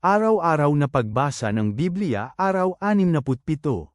Araw-araw na pagbasa ng Biblia, araw 67.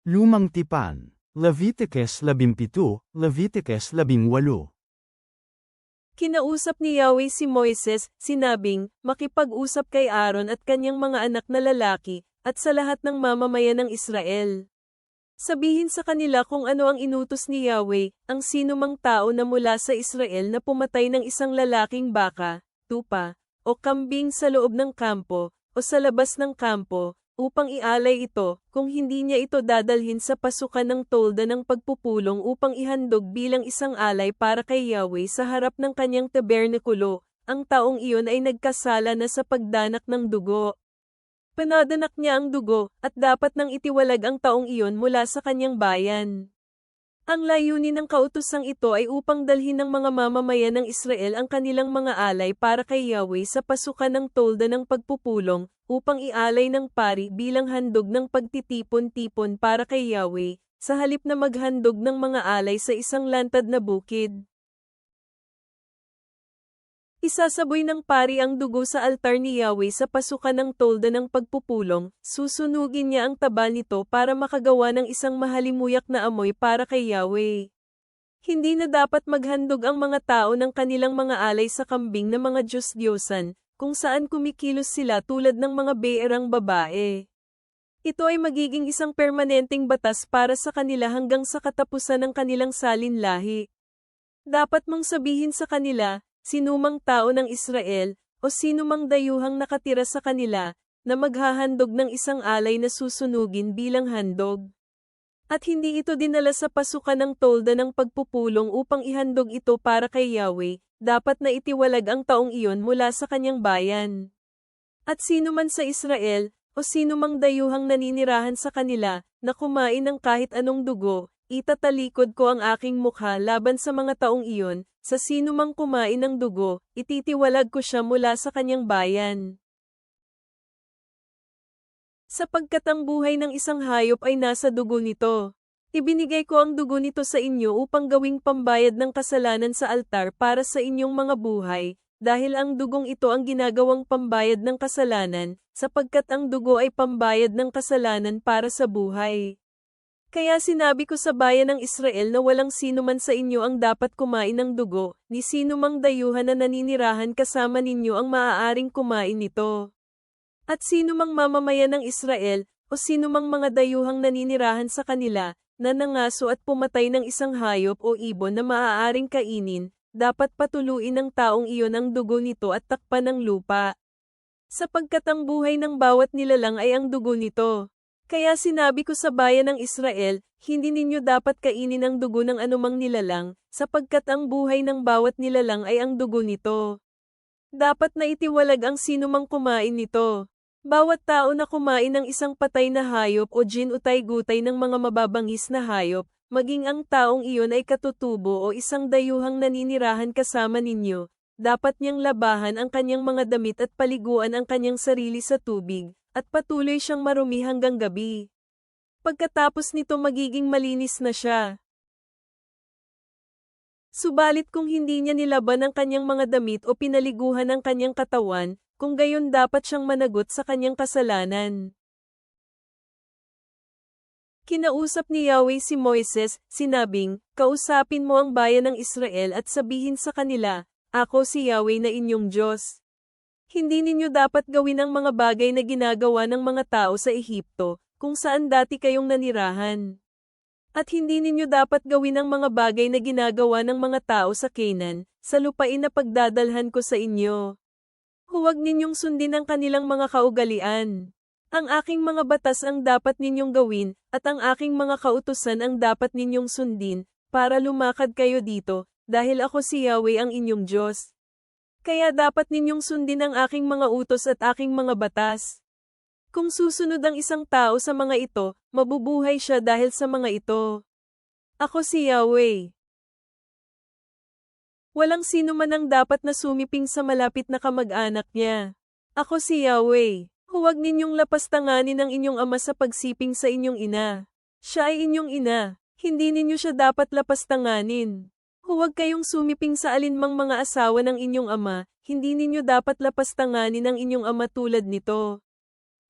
Lumang Tipan, Leviticus 17, Leviticus 18. Kinausap ni Yahweh si Moises, sinabing, makipag-usap kay Aaron at kanyang mga anak na lalaki, at sa lahat ng mamamayan ng Israel. Sabihin sa kanila kung ano ang inutos ni Yahweh, ang sinumang tao na mula sa Israel na pumatay ng isang lalaking baka, tupa, o kambing sa loob ng kampo, o sa labas ng kampo, upang ialay ito, kung hindi niya ito dadalhin sa pasukan ng tolda ng pagpupulong upang ihandog bilang isang alay para kay Yahweh sa harap ng kanyang tabernakulo, ang taong iyon ay nagkasala na sa pagdanak ng dugo. Panadanak niya ang dugo, at dapat nang itiwalag ang taong iyon mula sa kanyang bayan. Ang layunin ng kautosang ito ay upang dalhin ng mga mamamayan ng Israel ang kanilang mga alay para kay Yahweh sa pasukan ng tolda ng pagpupulong, upang ialay ng pari bilang handog ng pagtitipon-tipon para kay Yahweh, sa halip na maghandog ng mga alay sa isang lantad na bukid. Isasaboy ng pari ang dugo sa altar ni Yahweh sa pasukan ng tolda ng pagpupulong, susunugin niya ang taba nito para makagawa ng isang mahalimuyak na amoy para kay Yahweh. Hindi na dapat maghandog ang mga tao ng kanilang mga alay sa kambing na mga Diyos-Diyosan, kung saan kumikilos sila tulad ng mga beerang babae. Ito ay magiging isang permanenteng batas para sa kanila hanggang sa katapusan ng kanilang salinlahi. Dapat mong sabihin sa kanila, sinumang tao ng Israel, o sinumang dayuhang nakatira sa kanila, na maghahandog ng isang alay na susunugin bilang handog. At hindi ito dinala sa pasukan ng tolda ng pagpupulong upang ihandog ito para kay Yahweh, dapat na itiwalag ang taong iyon mula sa kanyang bayan. At sino man sa Israel, o sinumang dayuhang naninirahan sa kanila, na kumain ng kahit anong dugo, itatalikod ko ang aking mukha laban sa mga taong iyon, sa sinumang kumain ng dugo, ititiwalag ko siya mula sa kanyang bayan. Sapagkat ang buhay ng isang hayop ay nasa dugo nito. Ibinigay ko ang dugo nito sa inyo upang gawing pambayad ng kasalanan sa altar para sa inyong mga buhay, dahil ang dugong ito ang ginagawang pambayad ng kasalanan, sapagkat ang dugo ay pambayad ng kasalanan para sa buhay. Kaya sinabi ko sa bayan ng Israel na walang sino man sa inyo ang dapat kumain ng dugo, ni sino mang dayuhan na naninirahan kasama ninyo ang maaaring kumain nito. At sino mang mamamayan ng Israel, o sino mang mga dayuhang naninirahan sa kanila, na nangaso at pumatay ng isang hayop o ibon na maaaring kainin, dapat patuluin ng taong iyon ang dugo nito at takpan ng lupa. Sapagkat ang buhay ng bawat nilalang ay ang dugo nito. Kaya sinabi ko sa bayan ng Israel, hindi ninyo dapat kainin ang dugo ng anumang nilalang, sapagkat ang buhay ng bawat nilalang ay ang dugo nito. Dapat na itiwalag ang sinumang kumain nito. Bawat tao na kumain ng isang patay na hayop o ginutay-gutay ng mga mababangis na hayop, maging ang taong iyon ay katutubo o isang dayuhang naninirahan kasama ninyo, dapat niyang labahan ang kanyang mga damit at paliguan ang kanyang sarili sa tubig, at patuloy siyang marumi hanggang gabi. Pagkatapos nito magiging malinis na siya. Subalit kung hindi niya nilaban ang kanyang mga damit o pinaliguhan ang kanyang katawan, kung gayon dapat siyang managot sa kanyang kasalanan. Kinausap ni Yahweh si Moises, sinabing, kausapin mo ang bayan ng Israel at sabihin sa kanila, ako si Yahweh na inyong Diyos. Hindi ninyo dapat gawin ang mga bagay na ginagawa ng mga tao sa Ehipto, kung saan dati kayong nanirahan. At hindi ninyo dapat gawin ang mga bagay na ginagawa ng mga tao sa Canaan, sa lupain na pagdadalhan ko sa inyo. Huwag ninyong sundin ang kanilang mga kaugalian. Ang aking mga batas ang dapat ninyong gawin, at ang aking mga kautusan ang dapat ninyong sundin, para lumakad kayo dito, dahil ako si Yahweh ang inyong Diyos. Kaya dapat ninyong sundin ang aking mga utos at aking mga batas. Kung susunod ang isang tao sa mga ito, mabubuhay siya dahil sa mga ito. Ako si Yahweh. Walang sino man ang dapat na sumiping sa malapit na kamag-anak niya. Ako si Yahweh. Huwag ninyong lapastanganin ang inyong ama sa pagsiping sa inyong ina. Siya ay inyong ina. Hindi ninyo siya dapat lapastanganin. Huwag kayong sumiping sa alinmang mga asawa ng inyong ama, hindi ninyo dapat lapastanganin ang inyong ama tulad nito.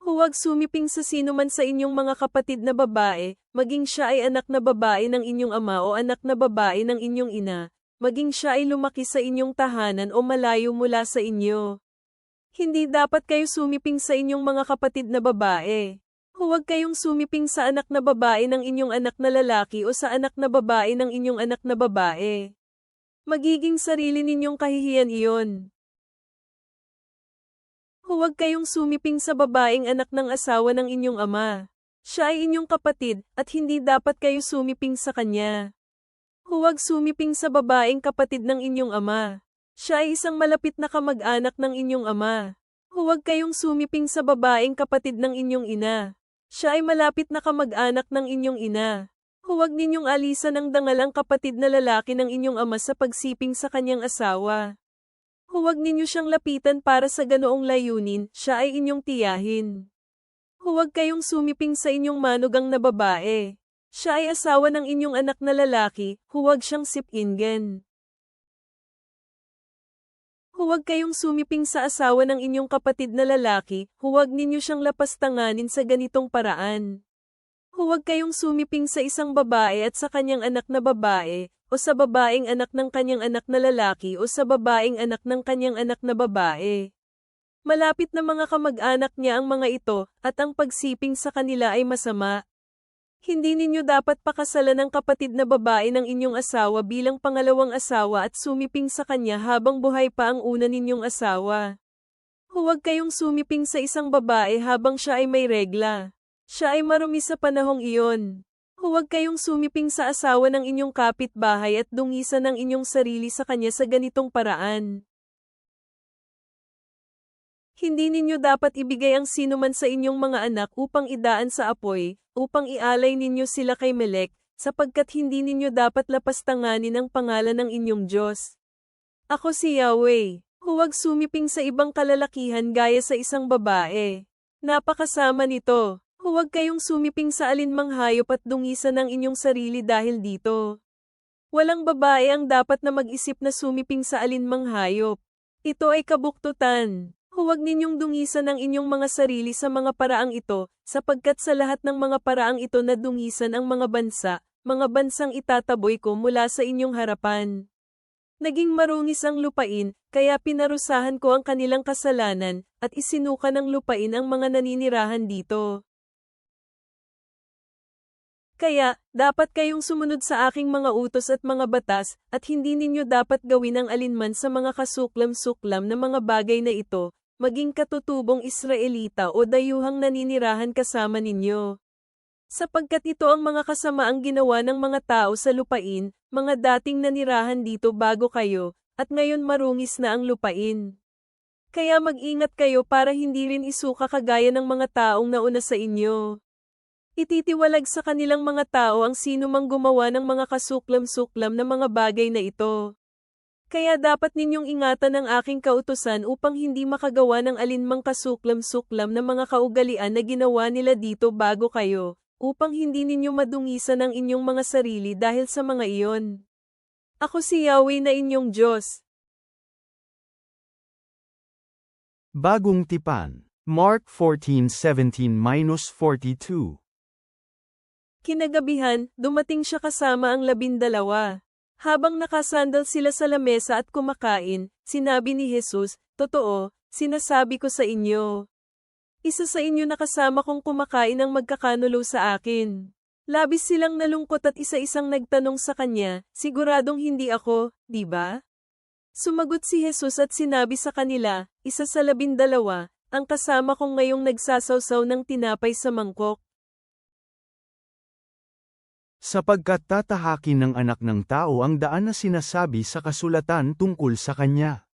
Huwag sumiping sa sino man sa inyong mga kapatid na babae, maging siya ay anak na babae ng inyong ama o anak na babae ng inyong ina, maging siya ay lumaki sa inyong tahanan o malayo mula sa inyo. Hindi dapat kayo sumiping sa inyong mga kapatid na babae. Huwag kayong sumiping sa anak na babae ng inyong anak na lalaki o sa anak na babae ng inyong anak na babae. Magiging sarili ninyong kahihiyan iyon. Huwag kayong sumiping sa babaeng anak ng asawa ng inyong ama. Siya ay inyong kapatid, at hindi dapat kayo sumiping sa kanya. Huwag sumiping sa babaeng kapatid ng inyong ama. Siya ay isang malapit na kamag-anak ng inyong ama. Huwag kayong sumiping sa babaeng kapatid ng inyong ina. Siya ay malapit na kamag-anak ng inyong ina. Huwag ninyong alisan ang dangal ang kapatid na lalaki ng inyong ama sa pagsiping sa kanyang asawa. Huwag ninyo siyang lapitan para sa ganoong layunin, siya ay inyong tiyahin. Huwag kayong sumiping sa inyong manugang na babae. Siya ay asawa ng inyong anak na lalaki, huwag siyang sipinggan. Huwag kayong sumiping sa asawa ng inyong kapatid na lalaki, huwag ninyo siyang lapastanganin sa ganitong paraan. Huwag kayong sumiping sa isang babae at sa kanyang anak na babae, o sa babaeng anak ng kanyang anak na lalaki o sa babaeng anak ng kanyang anak na babae. Malapit na mga kamag-anak niya ang mga ito, at ang pagsiping sa kanila ay masama. Hindi ninyo dapat pakasalan ang kapatid na babae ng inyong asawa bilang pangalawang asawa at sumiping sa kanya habang buhay pa ang una ninyong asawa. Huwag kayong sumiping sa isang babae habang siya ay may regla. Siya ay marumi sa panahong iyon. Huwag kayong sumiping sa asawa ng inyong kapitbahay at dungisan ang inyong sarili sa kanya sa ganitong paraan. Hindi ninyo dapat ibigay ang sinuman sa inyong mga anak upang idaan sa apoy, upang ialay ninyo sila kay Melek, sapagkat hindi ninyo dapat lapastanganin ang pangalan ng inyong Diyos. Ako si Yahweh. Huwag sumiping sa ibang kalalakihan gaya sa isang babae. Napakasama nito. Huwag kayong sumiping sa alinmang hayop at dungisan ang inyong sarili dahil dito. Walang babae ang dapat na mag-isip na sumiping sa alinmang hayop. Ito ay kabuktutan. Huwag ninyong dungisan ang inyong mga sarili sa mga paraang ito, sapagkat sa lahat ng mga paraang ito na dungisan ang mga bansang itataboy ko mula sa inyong harapan. Naging marungis ang lupain, kaya pinarusahan ko ang kanilang kasalanan, at isinuka ng lupain ang mga naninirahan dito. Kaya, dapat kayong sumunod sa aking mga utos at mga batas, at hindi ninyo dapat gawin ang alinman sa mga kasuklam-suklam na mga bagay na ito, maging katutubong Israelita o dayuhang naninirahan kasama ninyo. Sapagkat ito ang mga kasamaang ginawa ng mga tao sa lupain, mga dating nanirahan dito bago kayo, at ngayon marungis na ang lupain. Kaya mag-ingat kayo para hindi rin isuka kagaya ng mga taong nauna sa inyo. Ititiwalag sa kanilang mga tao ang sinumang gumawa ng mga kasuklam-suklam na mga bagay na ito. Kaya dapat ninyong ingatan ang aking kautusan upang hindi makagawa ng alinmang kasuklam-suklam na mga kaugalian na ginawa nila dito bago kayo, upang hindi ninyo madungisan ang inyong mga sarili dahil sa mga iyon. Ako si Yahweh na inyong Diyos. Bagong tipan. Mark 14:17-42. Kinagabihan, dumating siya kasama ang 12. Habang nakasandal sila sa lamesa at kumakain, sinabi ni Jesus, "Totoo, sinasabi ko sa inyo. Isa sa inyo na kasama kong kumakain ang magkakanulo sa akin." Labis silang nalungkot at isa-isang nagtanong sa kanya, "Siguradong hindi ako, di ba?" Sumagot si Jesus at sinabi sa kanila, "Isa sa 12, ang kasama kong ngayong nagsasawsaw ng tinapay sa mangkok." Sapagkat tatahakin ng anak ng tao ang daan na sinasabi sa kasulatan tungkol sa kanya.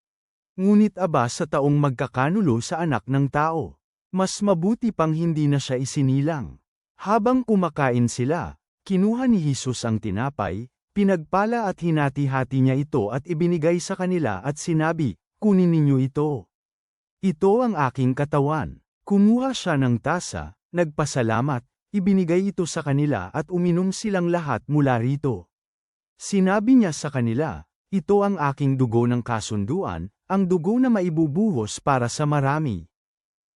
Ngunit aba sa taong magkakanulo sa anak ng tao. Mas mabuti pang hindi na siya isinilang. Habang kumakain sila, kinuha ni Jesus ang tinapay, pinagpala at hinati-hati niya ito at ibinigay sa kanila at sinabi, "Kunin ninyo ito. Ito ang aking katawan." Kumuha siya ng tasa, nagpasalamat, ibinigay ito sa kanila at uminom silang lahat mula rito. Sinabi niya sa kanila, "Ito ang aking dugo ng kasunduan, ang dugo na maibubuhos para sa marami.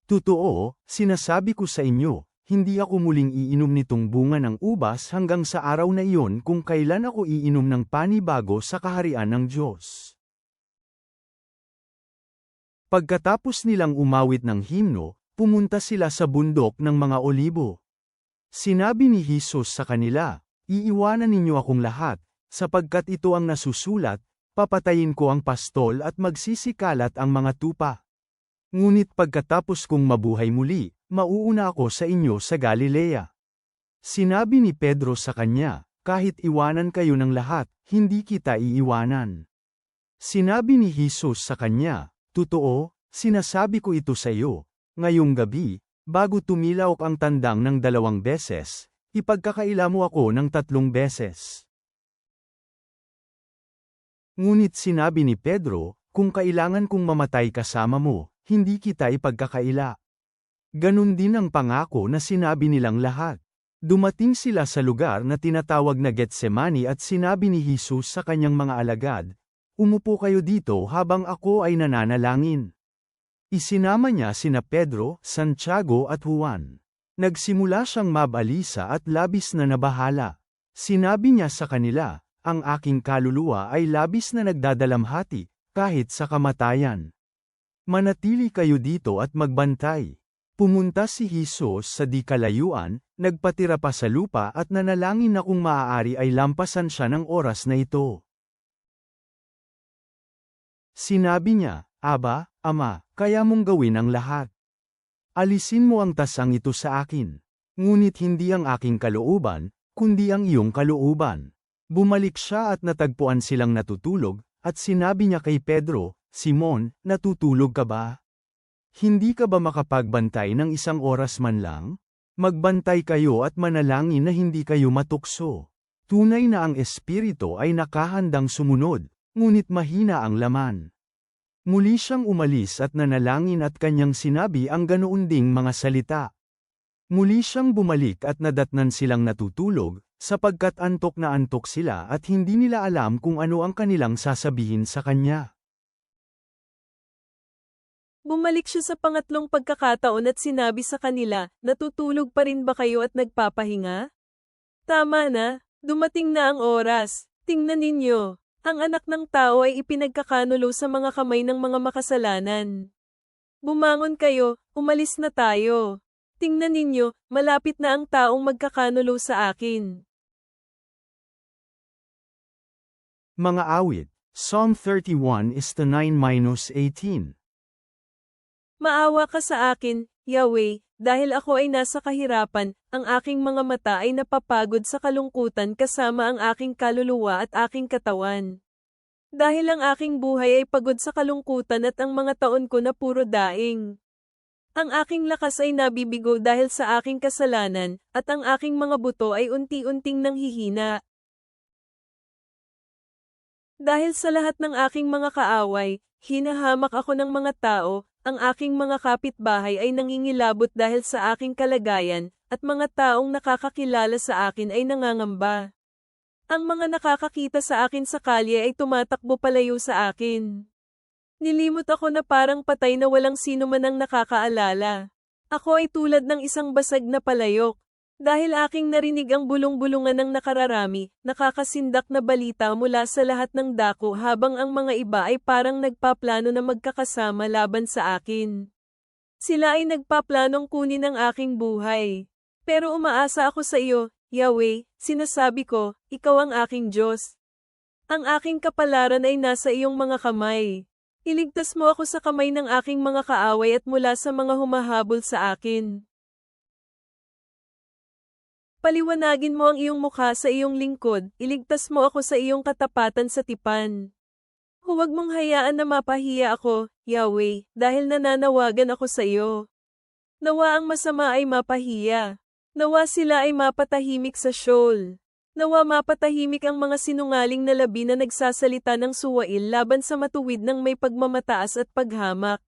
Totoo, sinasabi ko sa inyo, hindi ako muling iinom nitong bunga ng ubas hanggang sa araw na iyon kung kailan ako iinom ng panibago sa kaharian ng Diyos. Pagkatapos nilang umawit ng himno, pumunta sila sa bundok ng mga olibo. Sinabi ni Jesus sa kanila, "Iiwanan ninyo akong lahat, sapagkat ito ang nasusulat, papatayin ko ang pastol at magsisikalat ang mga tupa. Ngunit pagkatapos kong mabuhay muli, mauuna ako sa inyo sa Galilea." Sinabi ni Pedro sa kanya, "Kahit iwanan kayo ng lahat, hindi kita iiwanan." Sinabi ni Jesus sa kanya, "Totoo, sinasabi ko ito sa iyo, ngayong gabi, bago tumilaok ang tandang ng 2 beses, ipagkakaila mo ako ng 3 beses." Ngunit sinabi ni Pedro, "Kung kailangan kong mamatay kasama mo, hindi kita ipagkakaila." Ganun din ang pangako na sinabi nilang lahat. Dumating sila sa lugar na tinatawag na Getsemani at sinabi ni Jesus sa kanyang mga alagad, "Umupo kayo dito habang ako ay nananalangin." Isinama niya sina Pedro, Santiago at Juan. Nagsimula siyang mabalisa at labis na nabahala. Sinabi niya sa kanila, "Ang aking kaluluwa ay labis na nagdadalamhati, kahit sa kamatayan. Manatili kayo dito at magbantay." Pumunta si Jesus sa di kalayuan, nagpatira pa sa lupa at nanalangin na kung maaari ay lampasan siya ng oras na ito. Sinabi niya, "Aba, Ama, kaya mong gawin ang lahat. Alisin mo ang tasang ito sa akin. Ngunit hindi ang aking kalooban, kundi ang iyong kalooban." Bumalik siya at natagpuan silang natutulog, at sinabi niya kay Pedro, "Simon, natutulog ka ba? Hindi ka ba makapagbantay ng 1 oras man lang? Magbantay kayo at manalangin na hindi kayo matukso. Tunay na ang espiritu ay nakahandang sumunod, ngunit mahina ang laman." Muli siyang umalis at nanalangin at kanyang sinabi ang ganoon ding mga salita. Muli siyang bumalik at nadatnan silang natutulog, sapagkat antok na antok sila at hindi nila alam kung ano ang kanilang sasabihin sa kanya. Bumalik siya sa pangatlong pagkakataon at sinabi sa kanila, "Natutulog pa rin ba kayo at nagpapahinga? Tama na, dumating na ang oras. Tingnan ninyo, ang anak ng tao ay ipinagkakanulo sa mga kamay ng mga makasalanan. Bumangon kayo, umalis na tayo. Tingnan ninyo, malapit na ang taong magkakanulo sa akin." Mga awit, Psalm 31:9-18. Maawa ka sa akin, Yahweh, dahil ako ay nasa kahirapan, ang aking mga mata ay napapagod sa kalungkutan kasama ang aking kaluluwa at aking katawan. Dahil ang aking buhay ay pagod sa kalungkutan at ang mga taon ko na puro daing. Ang aking lakas ay nabibigo dahil sa aking kasalanan, at ang aking mga buto ay unti-unting nanghihina. Dahil sa lahat ng aking mga kaaway, hinahamak ako ng mga tao, ang aking mga kapitbahay ay nangingilabot dahil sa aking kalagayan, at mga taong nakakakilala sa akin ay nangangamba. Ang mga nakakakita sa akin sa kalye ay tumatakbo palayo sa akin. Nilimot ako na parang patay na walang sino man ang nakakaalala. Ako ay tulad ng isang basag na palayok. Dahil aking narinig ang bulong-bulungan ng nakararami, nakakasindak na balita mula sa lahat ng dako habang ang mga iba ay parang nagpaplano na magkakasama laban sa akin. Sila ay nagpaplanong kunin ang aking buhay. Pero umaasa ako sa iyo, Yahweh, sinasabi ko, ikaw ang aking Diyos. Ang aking kapalaran ay nasa iyong mga kamay. Iligtas mo ako sa kamay ng aking mga kaaway at mula sa mga humahabol sa akin. Paliwanagin mo ang iyong mukha sa iyong lingkod, iligtas mo ako sa iyong katapatan sa tipan. Huwag mong hayaan na mapahiya ako, Yahweh, dahil nananawagan ako sa iyo. Nawa ang masama ay mapahiya. Nawa sila ay mapatahimik sa Sheol. Nawa mapatahimik ang mga sinungaling na labi na nagsasalita ng suwail laban sa matuwid ng may pagmamataas at paghamak.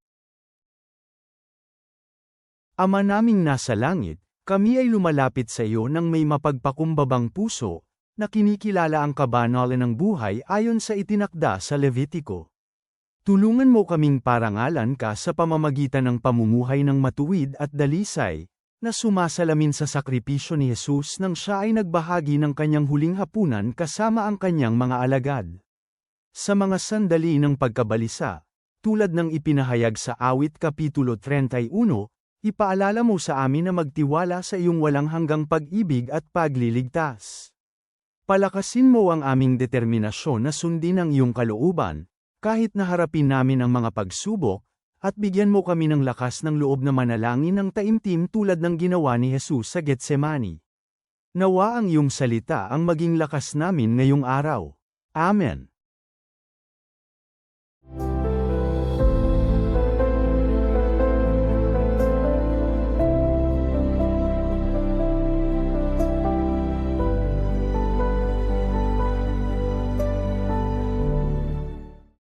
Ama naming nasa langit, kami ay lumalapit sa iyo ng may mapagpakumbabang puso, na kinikilala ang kabanalan ng buhay ayon sa itinakda sa Levitiko. Tulungan mo kaming parangalan ka sa pamamagitan ng pamumuhay ng matuwid at dalisay, na sumasalamin sa sakripisyo ni Jesus nang siya ay nagbahagi ng kanyang huling hapunan kasama ang kanyang mga alagad. Sa mga sandali ng pagkabalisa, tulad ng ipinahayag sa Awit Kapitulo 31, ipaalala mo sa amin na magtiwala sa iyong walang hanggang pag-ibig at pagliligtas. Palakasin mo ang aming determinasyon na sundin ang iyong kalooban, kahit naharapin namin ang mga pagsubok, at bigyan mo kami ng lakas ng loob na manalangin ng taimtim tulad ng ginawa ni Jesus sa Getsemani. Nawa ang iyong salita ang maging lakas namin ngayong araw. Amen.